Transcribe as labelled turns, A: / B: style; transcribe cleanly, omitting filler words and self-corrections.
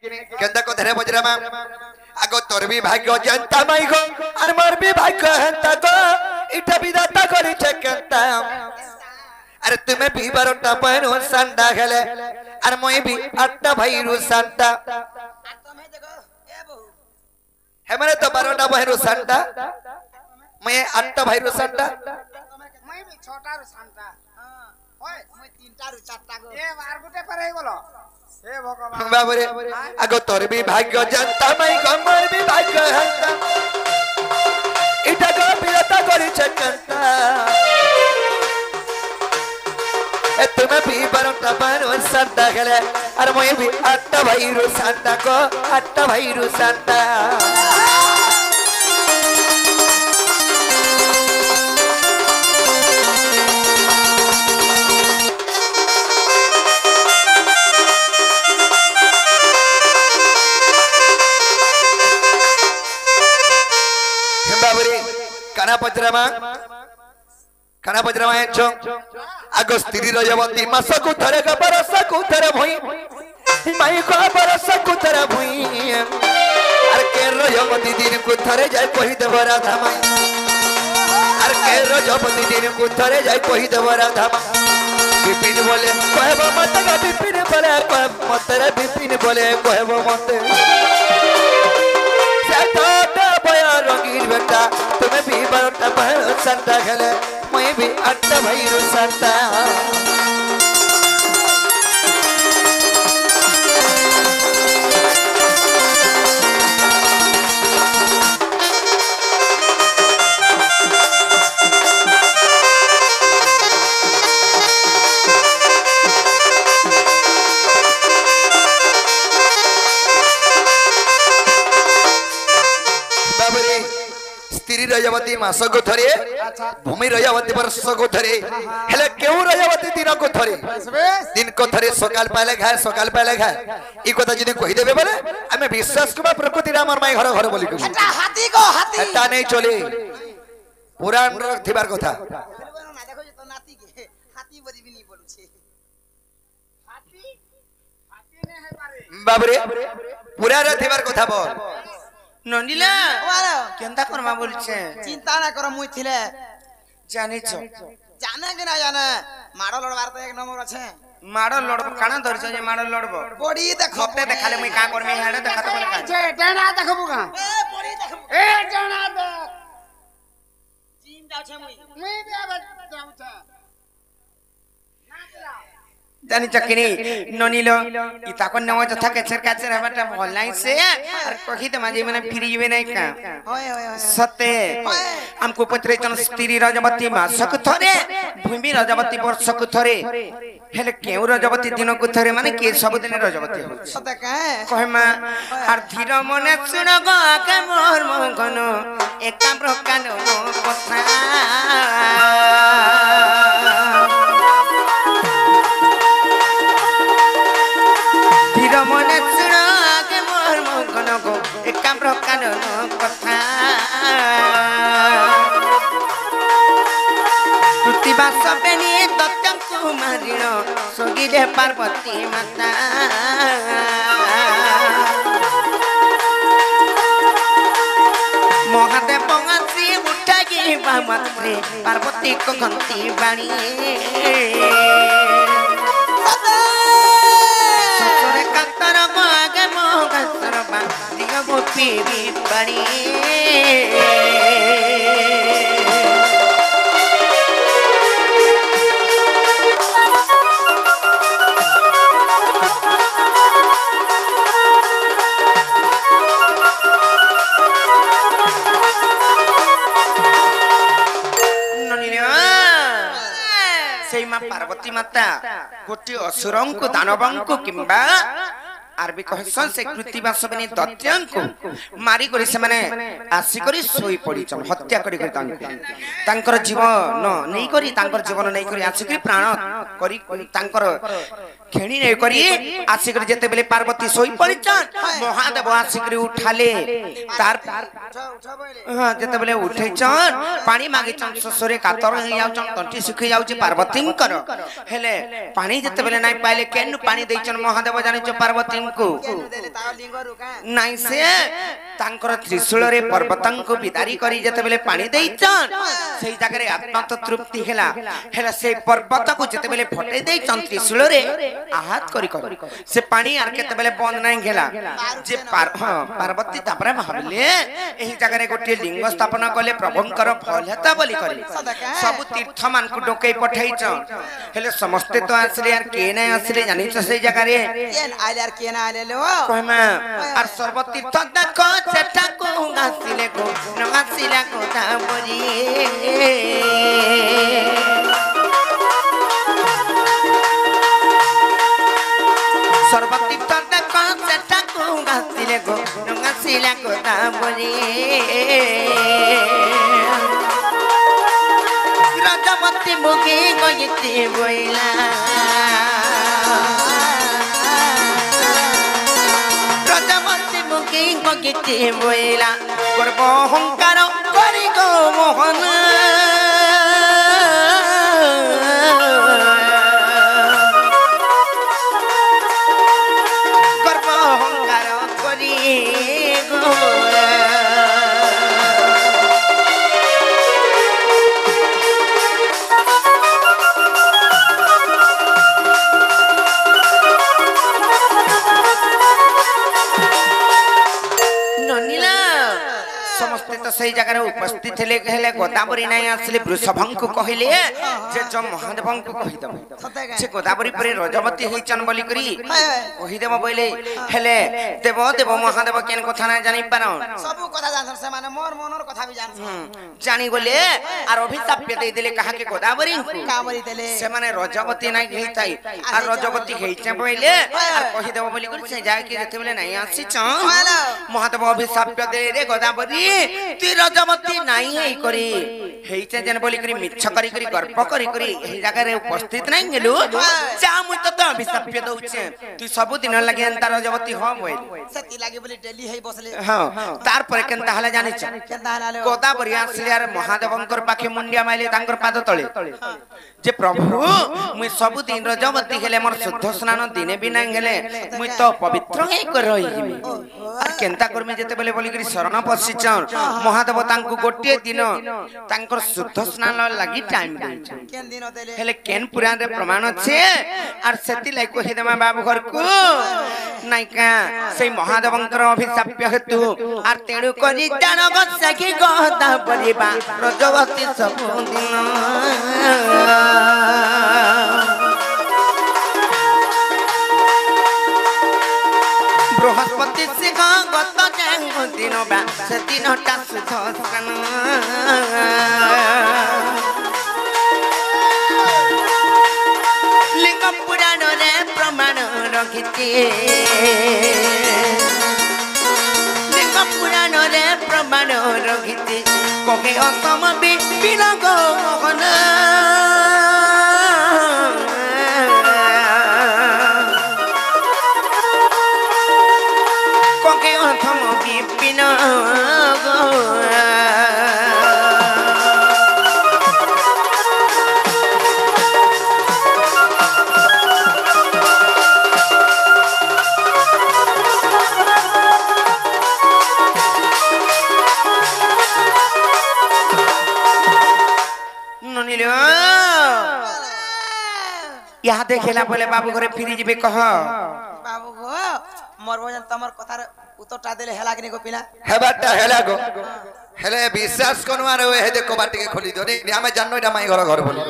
A: केंदा को धरे बजरामा आगो तोर भी भाग्य जनता माई गो और मोर भी भाग्य हंता गो इटा विधाता करी छे केंता अरे तुम्हें भी बारोटा पहनो संडा खेले और मोई भी अट्टा भाई रू संडा है मैंने तो बारोटा पहनो संडा मैं अट्टा भाई रू संडा
B: मैं भी छोटा रू संडा ओए मैं तीनटा रू चारटा गो ए बार गुटे पर हे बोलो हे भगवान
A: बाबरे आगो तोर भी भाग्य जनता माई गो मोर भी भाग्य हंता इटा गो विधाता करी छे केंता तुम्हें भी बारोटा पहनो संडा खेले और मैं भी अट्टा भाई रू संडा को अट्टा भाई रू संडा काना पजरामा छो आगो स्त्री रजवती मासकु थरे का बरसकु थरे भई माई को बरसकु थरे भई अरे के रजवती दिन को थरे जाय कहि देब राधा माई अरे के रजवती दिन को थरे जाय कहि देब राधा माई विपिन बोले कहब मत का विपिन बोले मत रे विपिन बोले कहब मत रंगीन बेटा तुम्हें भी बारोटा पहनो संडा खेले मैं भी अट्टा भाई रू संडा रजवती मासको थरे भूमि रजवती वर्षको थरे हेले केउ रजवती दिन को थरे दिन को थरे सकाल पाले खाए ई कथा जदी कहि देबे बोले हमें विश्वास करबा प्रकृति रामर माई घर घर बोली कहू
B: एटा हाथी को हाथी
A: एटा नहीं चले पुराण र थिबार कथा
B: देखो तो नाती के हाथी बदी भी नहीं बोलू छे हाथी ने है बारे
A: बाबरे पूरा र थिबार कथा बोल
C: नंदिला केंता करमा बोलछे
B: चिंता ना करो मुई थिले
C: जानि छ
B: जाने के ना जाने माडो लड़वार तो एक नंबर আছে
C: माडो लड़ब काना धरछ जे माडो लड़ब
B: बॉडी देखो
C: मते देखाले मुई का करमे हाडे देखा तो बोले का
B: जे डेना देखबू का ए बॉडी देखबू ए डेना देख जिम जाउ छे मुई भी आबे जाउ छे
C: जानि चकिनी ननिलो इता कोन नव जथा केचर केचर हमाटा भल नाही से और कहि त माजे मने फिरि जेबे नाही का
B: होय होय
C: सते हमको पत्रे जन स्त्री रजवती मासक थरे भूमि रजवती वर्षक थरे हेले केउ रजवती दिन को थरे माने के सब दिन रजवती हो
B: सते का
C: कहमा आर धीर मने सुन गो के मोर मगन एका प्रकान कथा मने सुन के मोर मगन गो एका प्रकान कथा पृथ्वी सबेनी दत्त कुमारीण सगिले पार्वती माता महादेव बंगासी उठागी बामत्रे पार्वती को घंटी बाणी पीरी बड़ी से मां पार्वती माता गोटे असुरंकु दानवंकु किंबा आरबी कहसन से कृतिबा सबने दत्यांकु मारी करी से माने आसी करी सोई पड़ी चल हत्या करी तांकर जीवन नै करी तांकर जीवन नै करी आसी करी प्राण करी तांकर खेणी नहीं करी आसिक जेते बेले पार्वती सोई पड़िचन महादेव आसिक उठाले तार हां जेते बेले उठैचन पानी मागिचन ससुरे कातर हो जाउचन तंटी सुखी जाउची पार्वती कर हेले पानी जेते बेले नाही पाइले केनु पानी दैचन महादेव जानिच पार्वती को नाही से तांकर त्रिशूल रे पर्वतन को विदारी करी जेते बेले पानी दैचन सेही जगह रे आत्मा तो तृप्ति हेला हेला से पर्वत को जेते बेले फटे दैचन त्रिशूल रे आहात करी करी से पानी आर केते बेले बंद नाही गेला जे पार्वती तापरे भाबले एही जगह रे गोटे लिंग स्थापना कले प्रभुंकर फल हेता बोली करी सब तीर्थ मान को डोके पठाइछ हेले समस्त तो आसले यार के नै आसले जानि छ से जगह रे
B: केन आइले यार केन आइले लो
C: कहमा आर सर्व तीर्थ देखो सेटा को गासिले को नगासिला को ताबरी सर्वतीर्थ देखो सेटा को गासिले को नगासिला को ताबरी राजमती मुगी गयति बोइला राजमती मुगी गयति बोइला गर्व अहंकार करी गो मोहन गर्व अहंकार करी गो तो सही जगह उपस्थित हेले हेले गोदावरी नहीं आसले वृषभं को कहले जे जो महादेवं को कहि दब से गोदावरी परे रजवती हेचन बोली करी कहि देबो बोले हेले देव देव महादेव केन कथा ना जानि पारो
B: सब कथा जानसन से माने मोर मनर कथा भी जानसन
C: जानि बोले आर अभिशाप दे देले कहा के गोदावरी
B: कावरी देले
C: से माने रजवती नहीं हेइताई आर रजवती हेइचे बोले आर कहि देबो बोली करी से जाय के जेते बोले नहीं आसी छ महादेव अभिशाप दे रे गोदावरी ती रजवती नाही हेई करी हेइचे जन बोली करी मिछ करी करी गर्व करी करी एही जगह रे उपस्थित नहीं गेलु जा मु तो अभिशाप दउछे तू सब दिन लागि अंतर रजवती हो मोय
B: सती लागि बोली डेली हेई बसले
C: हां तार पर केनता हला जानि छ
B: केनता हला
C: गोदावरी आसले यार महादेवंकर पाखे मुंडिया माइले तांकर पाद तळे जे प्रभु मु सब दिन रजवती हेले मोर शुद्ध स्नान दिने भी नहीं हेले मु तो पवित्र हे कर रही आर केनता करमे जेते बेले बोली करी शरण पसिछ महादेव तांको गोटे दिन तांकर शुद्ध स्नान लागि टाइम दैछ
B: केन दिन देले
C: हेले केन पुराण रे प्रमाण छे आर सेति लाई कहि देमा बाबू घर को नाइका से महादेवंकर अभिशाप हेतु आर तेणु करी दानव सखी गहता परिबा रजवती सब दिन बृहस्पति सिंह गत दिन बा से दिनटा सुध स्नान लिंग पुराण रे प्रमाण रखिते लिंग पुराण रे प्रमाण रखिते कहे असम विलग मोहन कहे अथम विपिन यहाँ देखेला बोले बाबू घरे फिरी जीवे कह
B: बाबू गो मोर भजन तमर कथार उत्तरटा देले हेला कि गोपिला
A: हेबाटा हेला गो हेले विश्वास कोन मारे हे देखो बाटी के खोली दो रे हमें जाननो एटा माई घर घर बोली